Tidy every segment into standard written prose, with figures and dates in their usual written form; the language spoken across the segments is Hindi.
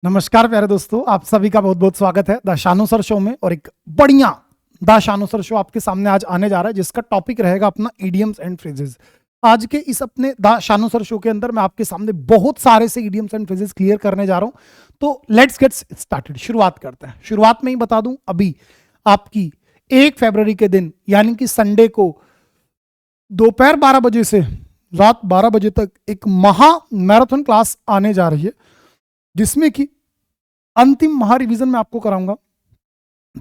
नमस्कार प्यारे दोस्तों, आप सभी का बहुत बहुत स्वागत है द शानू सर शो में। और एक बढ़िया द शानू सर शो आपके सामने आज आने जा रहा है, जिसका टॉपिक रहेगा अपना इडियम्स एंड फ्रेजेस। आज के इस अपने द शानू सर शो के अंदर मैं आपके सामने बहुत सारे से इडियम्स एंड फ्रेजेस क्लियर करने जा रहा हूं। तो लेट्स गेट स्टार्टेड, शुरुआत करते हैं। शुरुआत में ही बता दूं, अभी आपकी 1 फरवरी के दिन यानी कि संडे को दोपहर 12 बजे से रात 12 बजे तक एक महा मैराथन क्लास आने जा रही है, जिसमें कि अंतिम महा रिवीजन मैं आपको कराऊंगा।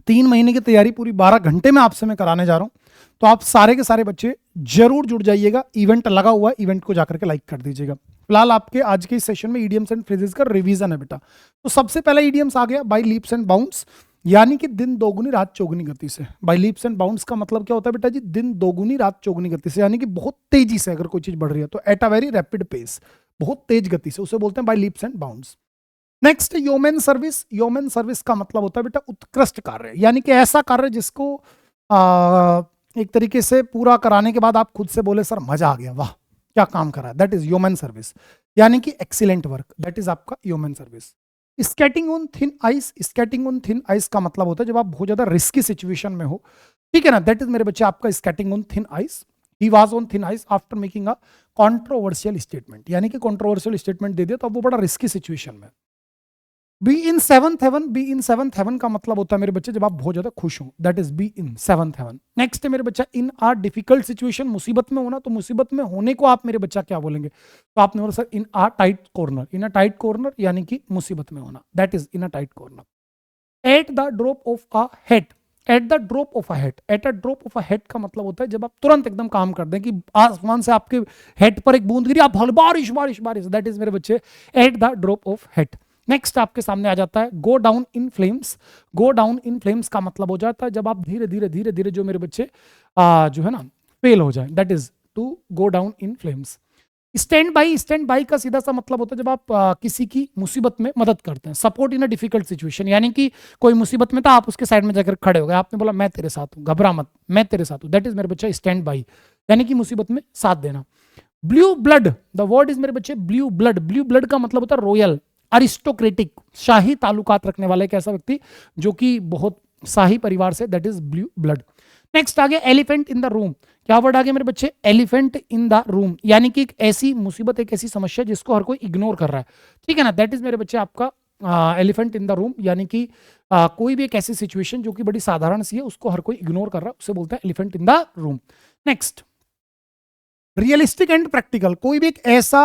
3 महीने की तैयारी पूरी 12 घंटे में आपसे मैं कराने जा रहा हूं। तो आप सारे के सारे बच्चे जरूर जुड़ जाइएगा। इवेंट लगा हुआ है, इवेंट को जाकर के लाइक कर दीजिएगा। फिलहाल आपके आज के इस सेशन में इडियम्स एंड फ्रेजेस का रिवीजन है बेटा। तो सबसे पहला इडियम्स आ गया बाय लीप्स एंड बाउंड्स, यानी कि दिन दोगुनी रात चौगुनी गति से। बाय लीप्स एंड बाउंड्स का मतलब क्या होता है बेटा जी? दिन दोगुनी रात चौगुनी गति से, यानी कि बहुत तेजी से अगर कोई चीज बढ़ रही है तो at a very rapid pace, बहुत तेज गति से, उसे बोलते हैं by leaps and bounds. Next yeoman service. Yeoman service का मतलब होता है बेटा उत्कृष्ट कार्य, यानी कि ऐसा कार्य जिसको एक तरीके से पूरा कराने के बाद आप खुद से बोले सर मजा आ गया, वाह क्या काम करा, दैट इज योमेन सर्विस, यानी कि एक्सीलेंट वर्क, दैट इज आपका yeoman service. Skating on thin ice. Skating on thin ice का मतलब होता है जब आप बहुत ज्यादा रिस्की सिचुएशन में हो, ठीक है ना, दैट इज मेरे बच्चे आपका skating on thin ice. He was on thin ice after making a controversial statement, यानी कि कॉन्ट्रोवर्शियल स्टेटमेंट दे दिया तो अब वो बड़ा रिस्की सिचुएशन में। Be in seventh heaven. Be in seventh heaven का मतलब होता है मेरे बच्चे जब आप बहुत ज्यादा खुश हो, that is be in seventh heaven. Next है मेरे बच्चा इन आ डिफिकल्ट सिचुएशन। मुसीबत में होना, तो मुसीबत में होने को आप मेरे बच्चा क्या बोलेंगे? तो आपने बोला sir in a tight corner. In a tight corner यानी कि मुसीबत में होना, that is in a tight corner. At the drop of a head. At the drop of a head. At a drop of a head का मतलब होता है जब आप तुरंत एकदम काम कर दें कि आसमान से आपके हेड पर एक बूंद गिरी, आप बारिश बारिश बारिश, दैट इज मेरे बच्चे eight the drop of head. Next आपके सामने आ जाता है गो down in flames. Go down in flames का मतलब हो जाता है जब आप धीरे धीरे धीरे धीरे जो मेरे बच्चे जो है ना फेल हो जाए, that is to go down in flames. Stand by. Stand by का सीधा सा मतलब होता है जब आप किसी की मुसीबत में मदद करते हैं, support in a difficult situation, यानी कि कोई मुसीबत में था, आप उसके साइड में जाकर खड़े हो गए, आपने बोला मैं तेरे साथ हूं, घबरा मत, मैं तेरे साथ हूं, दैट इज मेरे बच्चे स्टैंड बाई, यानी कि मुसीबत में साथ देना। Blue blood. The word is मेरे बच्चे ब्लू ब्लड। ब्लू ब्लड का मतलब होता है रॉयल, अरिस्टोक्रेटिक, शाही ताल्लुकात रखने वाला एक ऐसा व्यक्ति जो कि बहुत शाही परिवार से, that is blue blood. Next आ गया एलिफेंट इन द रूम। क्या वर्ड आ गया मेरे बच्चे? एलिफेंट इन द रूम, यानी कि एक ऐसी मुसीबत, एक ऐसी समस्या जिसको हर कोई इग्नोर कर रहा है, ठीक है ना, दैट इज मेरे बच्चे आपका एलिफेंट इन द रूम, यानी कि कोई भी एक ऐसी सिचुएशन जो कि बड़ी साधारण सी है, उसको हर कोई इग्नोर कर रहा है, उसे बोलते हैं elephant in the room. Next realistic and practical. कोई भी एक ऐसा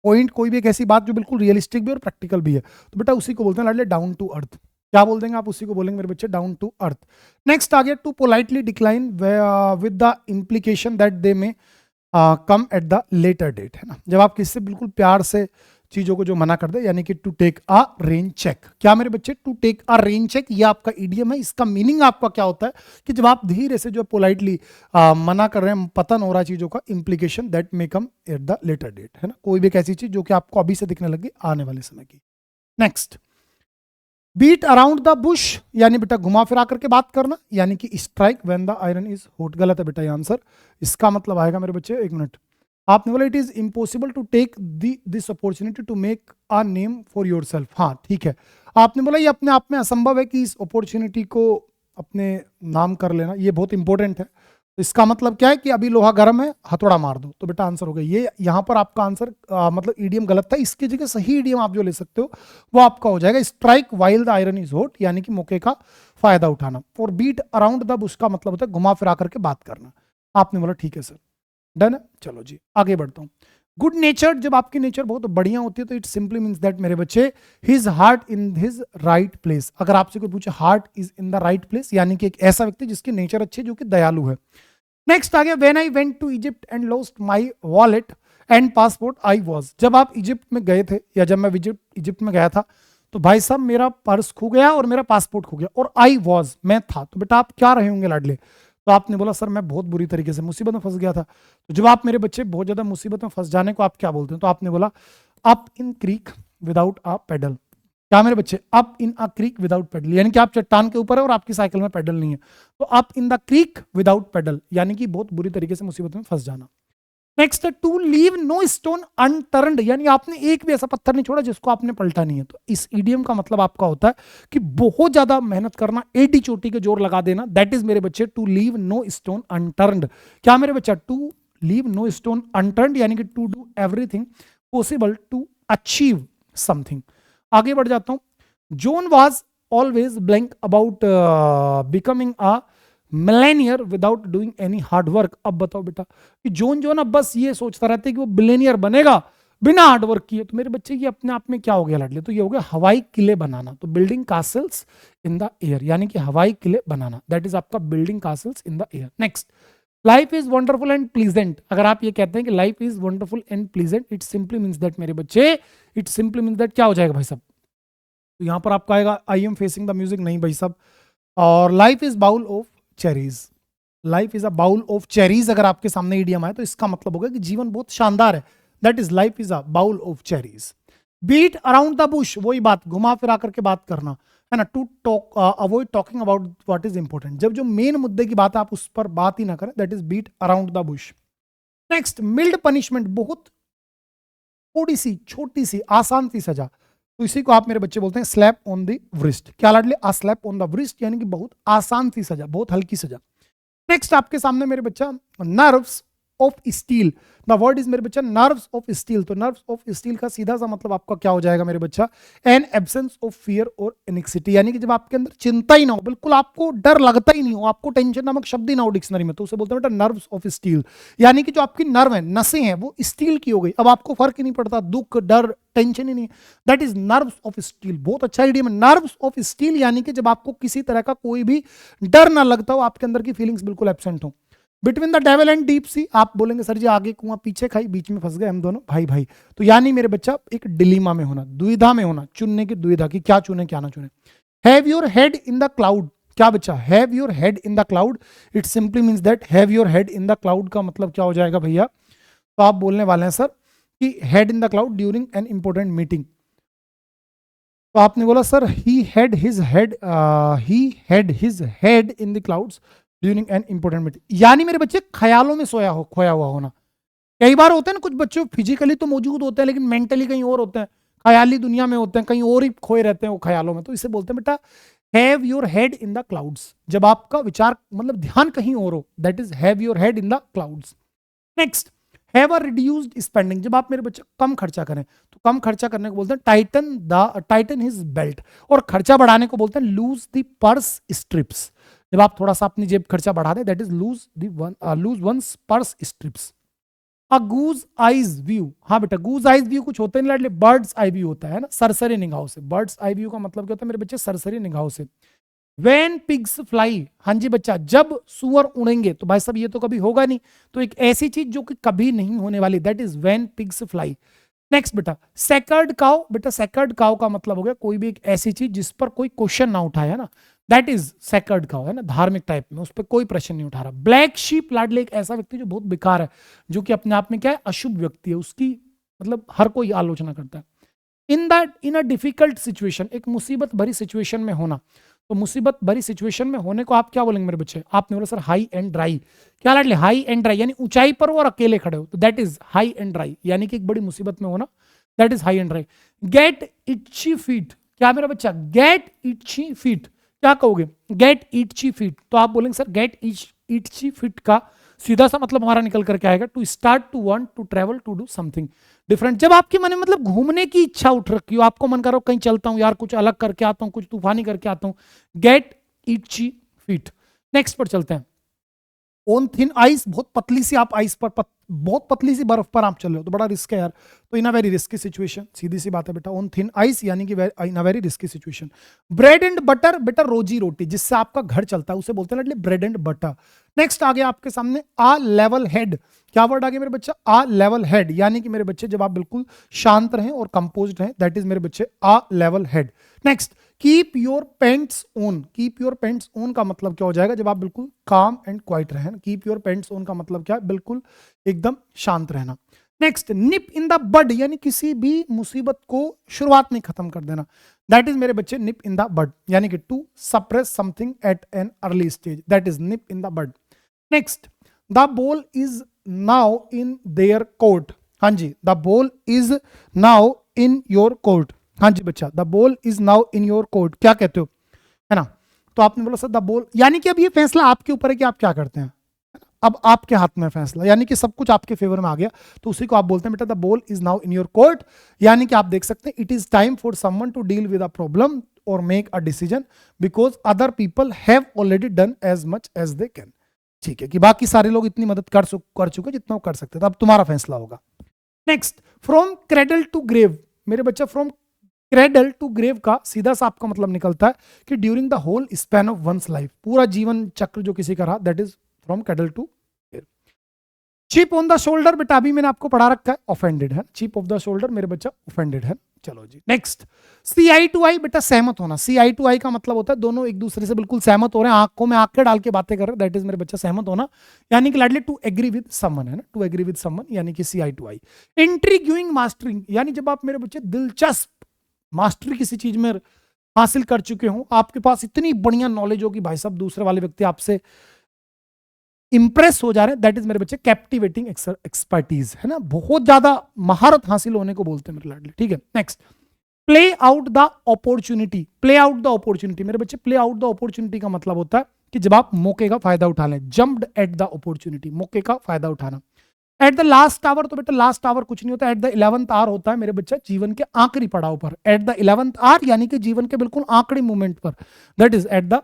पॉइंट, कोई भी एक ऐसी बात जो बिल्कुल रियलिस्टिक भी और प्रैक्टिकल भी है, तो बेटा उसी को बोलते हैं लाडले डाउन टू अर्थ। क्या बोल देंगे आप? उसी को बोलेंगे मेरे बच्चे डाउन टू अर्थ। नेक्स्ट आ गया to politely decline with the implication that they may come at the later date, है ना, जब आप किससे बिल्कुल प्यार से चीजों को जो मना कर दे, यानी कि to take a rain check. क्या मेरे बच्चे? To take a rain check, ये आपका इडियम है। इसका मीनिंग आपका क्या होता है कि जब आप धीरे से जो पोलाइटली मना कर रहे हैं, पतन हो रहा है चीजों का, implication that may come at the later date, है ना, कोई भी एक ऐसी चीज जो कि आपको अभी से दिखने लगी आने वाले समय की। Next beat around the bush, यानी बेटा घुमा फिरा करके बात करना, यानी कि strike when the iron is hot. गलत है बेटा ये आंसर। इसका मतलब आएगा मेरे बच्चे, एक मिनट, आपने बोला it is impossible to take this opportunity to make a name for yourself. हाँ ठीक है, आपने बोला ये अपने आप में असंभव है कि इस अपॉर्चुनिटी को अपने नाम कर लेना, ये बहुत इंपॉर्टेंट है। तो इसका मतलब क्या है कि अभी लोहा गर्म है, हथौड़ा मार दो, तो बेटा आंसर हो गया ये। यहाँ पर आपका आंसर मतलब ईडीएम गलत था, इसकी जगह सही ईडीएम आप जो ले सकते हो वो आपका हो जाएगा strike while the iron is hot, यानी कि मौके का फायदा उठाना। और बीट अराउंड द बुश का मतलब होता है घुमा फिरा करके बात करना। आपने बोला ठीक है सर, डन है, चलो जी आगे बढ़ता हूँ। गुड नेचर, जब आपकी नेचर बहुत बढ़िया होती है तो इट सिंपली मींस दैट मेरे बच्चे his heart in his right place. अगर आपसे कोई पूछे heart is in the right place, यानी कि एक ऐसा व्यक्ति जिसकी नेचर अच्छी है, जो कि दयालु है। नेक्स्ट आ गया when I went to Egypt and lost my wallet and passport I was. जब आप इजिप्ट में गए थे, या जब मैं इजिप्ट में गया था, तो भाई साहब मेरा पर्स खो गया और मेरा पासपोर्ट खो गया, और आई वाज, मैं था। तो बेटा आप क्या रहे होंगे लाडले? तो आपने बोला सर मैं बहुत बुरी तरीके से मुसीबत में फंस गया था। तो जब आप मेरे बच्चे बहुत ज्यादा मुसीबत में फंस जाने को आप क्या बोलते हैं? तो आपने बोला up in creek without a pedal. क्या मेरे बच्चे? Up in a creek without pedal, यानी कि आप चट्टान के ऊपर है और आपकी साइकिल में पेडल नहीं है, तो up in the creek without pedal, यानी कि बहुत बुरी तरीके से मुसीबत में फंस जाना। Next, to leave no stone unturned, यानी आपने एक भी ऐसा पत्थर नहीं छोड़ा जिसको आपने पलटा नहीं है। तो इस ईडियम का मतलब आपका होता है कि बहुत ज्यादा मेहनत करना, एडी चोटी के जोर लगा देना। दैट इज मेरे बच्चे to leave no stone unturned. क्या मेरे बच्चा, to leave no stone unturned यानी कि to do everything possible to achieve something. आगे बढ़ जाता हूं। John was always blank about becoming a millionaire without doing any hard work. अब बताओ बेटा कि जॉन जो ना बस ये सोचता रहता है कि वो बिलेनियर बनेगा बिना हार्ड वर्क किए। तो मेरे बच्चे ये अपने आप में क्या हो गया लाडले, तो ये हो गया हवाई किले बनाना। तो building castles in the air, यानी कि हवाई किले बनाना, दैट इज आपका building castles in the air. Next, life is wonderful and pleasant. अगर आप ये कहते हैं कि life is wonderful and pleasant, it simply means that मेरे बच्चे, इट सिंपली मीन्स दैट क्या हो जाएगा भाई साहब, तो यहां पर आपका आएगा I am facing the music, नहीं भाई साहब। और life is bowl of cherries, life is a bowl of cherries अगर आपके सामने ईडियम आए तो इसका मतलब होगा कि जीवन बहुत शानदार है। That is life is a bowl of cherries. Beat around the bush, वही बात, घुमा फिरा करके बात करना है ना। To talk, avoid talking about what is important, जब जो मेन मुद्दे की बात है आप उस पर बात ही ना करें, that is beat around the bush. Next, mild punishment, बहुत थोड़ी सी, छोटी सी, आसान सी सजा। तो इसी को आप मेरे बच्चे बोलते हैं स्लैप ऑन द व्रिस्ट। क्या लाडले, आ स्लैप ऑन द व्रिस्ट यानी कि बहुत आसान सी सजा, बहुत हल्की सजा। नेक्स्ट आपके सामने मेरे बच्चा nerves of steel. The word is मेरे बच्चा नर्व्स ऑफ स्टील। तो नर्व्स ऑफ स्टील का सीधा सा मतलब आपका क्या हो जाएगा मेरे बच्चा, एन एब्सेंस ऑफ फियर और एनेक्सिटी, यानी कि जब आपके अंदर चिंता ही ना हो, बिल्कुल आपको डर लगता ही नहीं हो, आपको टेंशन नामक शब्द ही ना हो डिक्शनरी में, तो उसे बोलते हैं बेटा नर्व्स ऑफ स्टील। यानी कि जो आपकी नर्व है, नसें हैं, वो स्टील की हो गई, अब आपको फर्क ही नहीं पड़ता, दुख डर टेंशन ही नहीं। That is nerves of steel. बहुत अच्छा आइडिया, नर्व्स ऑफ स्टील यानी कि जब आपको किसी तरह का कोई भी डर ना लगता हो, आपके अंदर की फीलिंग्स बिल्कुल एब्सेंट हो। Between the devil and deep sea, आप बोलेंगे सर जी आगे कुआं पीछे खाई, बीच में फंस गए हम दोनों भाई भाई। तो यानी मेरे बच्चा एक डिलीमा में होना, दुविधा में होना, चुनने की दुविधा की क्या चुने क्या ना चुने। Have your head in the cloud, क्या बच्चा, have your head in the cloud, it simply means that have your head in the cloud का मतलब क्या हो जाएगा भैया, तो आप बोलने वाले हैं सर कि head in the cloud during an important meeting. तो आपने बोला sir he had his head in the clouds during an important meeting, यानी मेरे बच्चे ख्यालों में सोया हो, खोया हुआ होना। कई बार होते हैं ना कुछ बच्चे फिजिकली तो मौजूद होते हैं लेकिन मेंटली कहीं और होते हैं, ख्याली दुनिया में होते हैं, कहीं और ही खोए रहते हैं वो ख्यालों में। तो इसे बोलते हैं बेटा have your head in the clouds, जब आपका विचार मतलब ध्यान कहीं और हो, that is have your head in the clouds. Next, have a reduced spending, जब आप मेरे बच्चे कम खर्चा करें, तो कम खर्चा करने को बोलते हैं टाइटन हिज बेल्ट, और खर्चा बढ़ाने को बोलते हैं लूज द पर्स स्ट्रिप्स। जब आप थोड़ा सा अपनी जेब खर्चा बढ़ा दें, that is loose once purse strips. A goose eyes view, हाँ बेटा गूज आइज व्यू कुछ होते नहीं, बर्ड्स आई व्यू होता है ना, सरसरी निगाहों से। बर्ड्स आई व्यू का मतलब क्या होता है मेरे बच्चे, सरसरी निगाहों से। When pigs fly, हाँ जी बच्चा, जब सुअर उड़ेंगे, तो भाई साहब ये तो कभी होगा नहीं, तो एक ऐसी चीज जो कि कभी नहीं होने वाली, that is when pigs fly. Next बेटा सेकर्ड काउ, बेटा सेकर्ड काउ का मतलब हो गया कोई भी एक ऐसी चीज जिस पर कोई क्वेश्चन ना उठाए, है ना, दैट इज सेकर्ड काउ, है ना, धार्मिक टाइप में, उस पर कोई प्रश्न नहीं उठा रहा। ब्लैक शीप लाडले, एक ऐसा व्यक्ति जो बहुत बेकार है, जो कि अपने आप में क्या है, अशुभ व्यक्ति है, उसकी मतलब हर कोई आलोचना करता है। इन अ डिफिकल्ट सिचुएशन, एक मुसीबत भरी सिचुएशन में होना, तो मुसीबत भरी सिचुएशन में होने को आप क्या बोलेंगे मेरे बच्चे, आपने बोला सर हाई एंड ड्राई। क्या लाडले, हाई एंड ड्राई यानी ऊंचाई पर हो और अकेले खड़े हो, तो that is high and dry, यानी कि एक बड़ी मुसीबत में होना, that is high and dry. Get itchy feet, क्या मेरा बच्चा, गेट इटची फीट, क्या कहोगे, गेट इटची फीट, तो आप बोलेंगे सर गेट इटची फीट का सीधा सा मतलब हमारा निकल करके आएगा to start, to want, to travel, to do something different. जब आपके मन में मतलब घूमने की इच्छा उठ रखी हो, आपको मन करो कहीं चलता हूं यार, कुछ अलग करके आता हूं, कुछ तूफानी करके आता हूं, गेट इटची फीट। नेक्स्ट पर चलते हैं। ऑन थिन आइस, बहुत पतली सी आप आइस पर बहुत पतली सी बर्फ पर आप चल रहे हो, तो बड़ा रिस्क है यार, तो in a very risky situation, सीधी सी बात है बेटा, ऑन थिन आइस यानी कि in a very risky situation. Bread and butter, बेटा रोजी रोटी जिससे आपका घर चलता है उसे बोलते हैं ब्रेड एंड बटर। नेक्स्ट आ गया आपके सामने आ लेवल हेड, क्या वर्ड आ गया मेरे बच्चा, आ लेवल हेड, यानी कि मेरे बच्चे जब आप बिल्कुल शांत रहें और कंपोज्ड रहें, दैट इज मेरे बच्चे a level head. Next, keep your pants on, keep your pants on का मतलब क्या हो जाएगा, जब आप बिल्कुल काम एंड क्वाइट रहें। कीप योर पेंट्स ऑन का मतलब क्या है, बिल्कुल एकदम शांत रहना। Next, nib in the bud, यानी किसी भी मुसीबत को शुरुआत में खत्म कर देना, दैट इज मेरे बच्चे निप इन द बड, यानी कि to suppress something at an early stage, that is nip in the bud. Next, the ball is now in their court. हाँ जी, the ball is now in your court. हाँ जी बच्चा, the ball is now in your court, क्या कहते हो, है ना। तो आपने बोला सर द बॉल, यानी कि अब ये फैसला आपके ऊपर है कि आप क्या करते हैं, अब आपके हाथ में फैसला, यानी कि सब कुछ आपके फेवर में आ गया, तो उसी को आप बोलते हैं बेटा the ball is now in your court. यानी कि आप देख सकते हैं it is time for someone to deal with a problem और make a decision because other people have already done as much as they can. ठीक है, कि बाकी सारे लोग इतनी मदद कर चुके जितना वो कर सकते थे, अब तुम्हारा फैसला होगा। Next, from cradle to grave. मेरे बच्चा फ्रॉम क्रेडल टू ग्रेव का सीधा सा आपका मतलब निकलता है कि during the whole span of one's life, पूरा जीवन चक्र जो किसी का रहा, that is from cradle to grave. Chip on the shoulder, बेटा अभी मैंने आपको पढ़ा रखा है, ऑफेंडेड है, चिप ऑफ द शोल्डर मेरे बच्चा ऑफेंडेड है। चलो जी नेक्स्ट, सी आई टू आई, बेटा सहमत होना। सी आई टू आई का मतलब होता है दोनों एक दूसरे से बिल्कुल सहमत हो रहे हैं, आंखों में आंखें डाल के बातें कर रहे हैं, दैट इज मेरे बच्चा सहमत होना। यानी कि लाडली टू एग्री विद समवन है ना, टू एग्री विद समवन, यानी कि सी आई टू आई। इंट्रीग्यूइंग मास्टरिंग, यानी जब आप मेरे बच्चे दिलचस्प मास्टरी किसी चीज में हासिल कर चुके हो, आपके पास इतनी बढ़िया नॉलेज हो कि भाई साहब दूसरे वाले व्यक्ति आपसे इंप्रेस हो जा रहे हैं, दैट इज मेरे बच्चे कैप्टिवेटिंग एक्सपर्टीज, है ना, बहुत ज्यादा महारत हासिल होने को बोलते हैं मेरे लाडले। ठीक है, next, play out the opportunity. Play out the opportunity, मेरे बच्चे प्ले आउट द अपॉर्चुनिटी का मतलब होता है कि जब आप मौके का फायदा उठा लें, जम्प्ड एट द अपॉर्चुनिटी, मौके का फायदा उठाना। एट द लास्ट आवर, तो बेटा लास्ट आवर कुछ नहीं होता, एट द 11th आवर होता है मेरे बच्चा जीवन के आखिरी पड़ाव पर। एट द 11th आवर यानी कि जीवन के बिल्कुल आखिरी मोमेंट पर, that is at the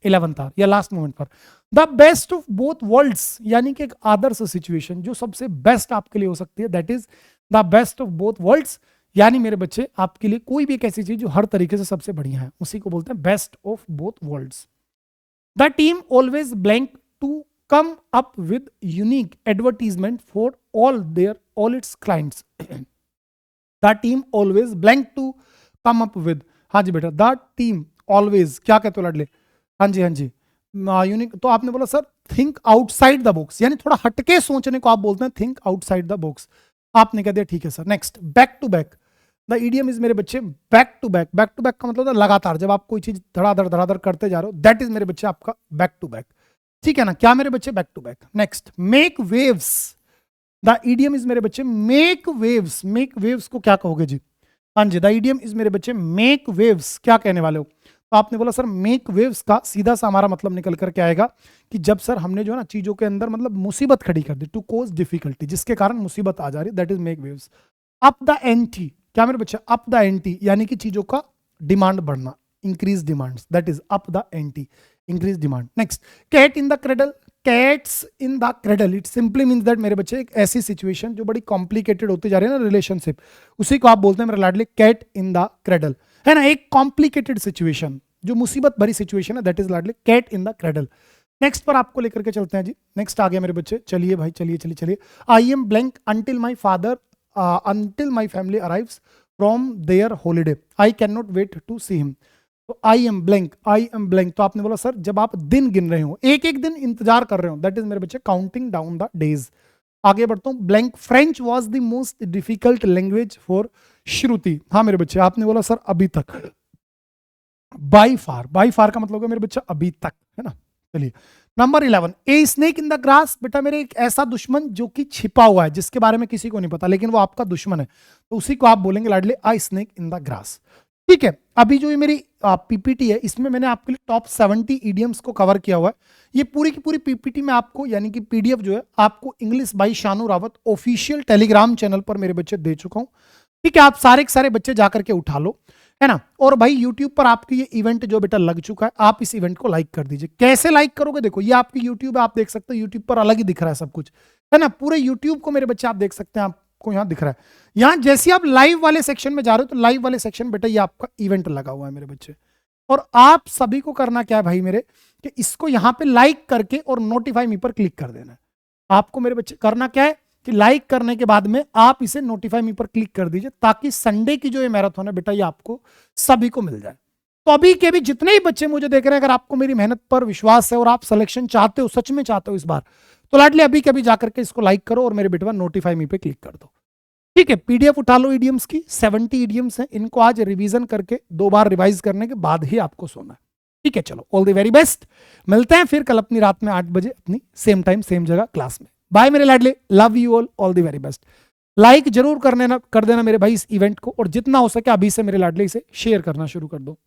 11th hour या लास्ट मोमेंट पर। The best of both worlds, यानी कि एक आदर्श सिचुएशन जो सबसे बेस्ट आपके लिए हो सकती है, that is the best of both worlds, यानी मेरे बच्चे आपके लिए कोई भी एक ऐसी चीज जो हर तरीके से सबसे बढ़िया है, उसी को बोलते हैं best of both worlds. The team always blank to come up with unique advertisement for all its clients. The team always blank to come up with, हाँ जी बेटा, the team always, क्या कहते हो लाडले, हाँ जी यूनिक। तो आपने बोला sir think outside the box, यानी थोड़ा हटके सोचने को आप बोलते हैं थिंक आउटसाइड द बॉक्स, आपने कह दिया ठीक है sir. Next, back to back. The idiom is मेरे बच्चे back to back. Back to back का मतलब लगातार, जब आप कोई चीज धड़ाधड़ करते जा रहे हो, दैट इज मेरे बच्चे आपका बैक टू बैक। ठीक है ना, क्या मेरे बच्चे, back to back. Next, make waves. The idiom is मेरे बच्चे मेक वेव्स। मेक वेव्स को क्या कहोगे जी, हाँ जी, द ईडियम इज मेरे बच्चे मेक वेव्स, क्या कहने वाले हो। तो आपने बोला सर मेक वेव्स का सीधा सा हमारा मतलब निकल कर क्या आएगा कि जब सर हमने जो है ना चीजों के अंदर मतलब मुसीबत खड़ी कर दी, टू कोज डिफिकल्टी, जिसके कारण मुसीबत आ जा रही, that is make waves. Up the anti, क्या मेरे बच्चे, अप द एंटी, यानी कि चीजों का डिमांड बढ़ना, increase demand, that is up the ante, increase demand. Next, cat in the cradle. Cats in the cradle, it simply means that मेरे बच्चे एक ऐसी सिचुएशन जो बड़ी कॉम्प्लिकेटेड होती जा रही है ना रिलेशनशिप, उसी को आप बोलते हैं मेरे लाडले कैट इन द क्रेडल, है ना, एक कॉम्प्लिकेटेड सिचुएशन जो मुसीबत भरी सिचुएशन है, दैट इज लाडले cat in the cradle. Next पर आपको लेकर के चलते हैं जी, नेक्स्ट आ गया मेरे बच्चे, चलिए भाई चलिए। I am blank until my father until my family arrives from their holiday. I cannot wait to see him. तो आई एम ब्लैंक, तो आपने बोला सर जब आप दिन गिन रहे हो, एक एक दिन इंतजार कर रहे हो, दैट इज मेरे बच्चे काउंटिंग डाउन द डेज। आगे बढ़ता हूं, blank, French was the most difficult language for Shruti. हाँ मेरे बच्चे, आपने बोला सर अभी तक, बाई फार का मतलब है मेरे बच्चा अभी तक, है ना। चलिए number 11, a snake in the grass. बेटा मेरे एक ऐसा दुश्मन जो कि छिपा हुआ है, जिसके बारे में किसी को नहीं पता, लेकिन वो आपका दुश्मन है, तो उसी को आप बोलेंगे लाडले आई स्नेक इन द ग्रास। ठीक है, अभी जो ये मेरी पीपीटी है, इसमें मैंने आपके लिए टॉप 70 इडियम्स को कवर किया हुआ है। ये पूरी की पूरी पीपीटी में आपको, यानी कि पीडीएफ जो है आपको English by Shanu Rawat official Telegram channel पर मेरे बच्चे दे चुका हूं। ठीक है, आप सारे के सारे बच्चे जाकर के उठा लो, है ना। और भाई यूट्यूब पर आपकी ये इवेंट जो बेटा लग चुका है, आप इस इवेंट को लाइक कर दीजिए। कैसे लाइक करोगे, देखो ये आपकी यूट्यूब है, आप देख सकते हो यूट्यूब पर अलग ही दिख रहा है सब कुछ, है ना। पूरे यूट्यूब को मेरे बच्चे आप देख सकते हैं, आपको यहाँ दिख रहा है। यहाँ जैसे आप लाइव वाले सेक्शन में जा रहे हो, तो लाइव वाले सेक्शन बेटा ये आपका इवेंट लगा हुआ है मेरे बच्चे। और आप सभी को करना क्या है भाई मेरे, कि इसको यहाँ पे लाइक करके और नोटिफाई मी पर क्लिक कर देना है। आपको मेरे बच्चे करना क्या है कि लाइक करने के बाद में आप इसे नोटिफाई मी पर क्लिक कर दीजिए, ताकि संडे की जो ये मैराथन है बेटा ये आपको सभी को मिल जाए। तो अभी के भी जितने ही बच्चे मुझे देख रहे हैं, अगर आपको मेरी मेहनत पर विश्वास है और आप सिलेक्शन चाहते हो, सच में चाहते हो इस बार, तो लाडली अभी के अभी जाकर के इसको लाइक करो और मेरे बेटा नोटिफाई मी पे क्लिक कर दो। ठीक है, पीडीएफ उठा लो इडियम्स की, 70 इडियम्स हैं, इनको आज रिवीजन करके 2 बार रिवाइज करने के बाद ही आपको सोना है। ठीक है, चलो ऑल द वेरी बेस्ट, मिलते हैं फिर कल अपनी रात में 8 बजे अपनी सेम टाइम सेम जगह क्लास में। बाय मेरे लाडले, love you all the very best. Like जरूर कर देना मेरे भाई इस इवेंट को, और जितना हो सके अभी से मेरे लाडले इसे शेयर करना शुरू कर दो।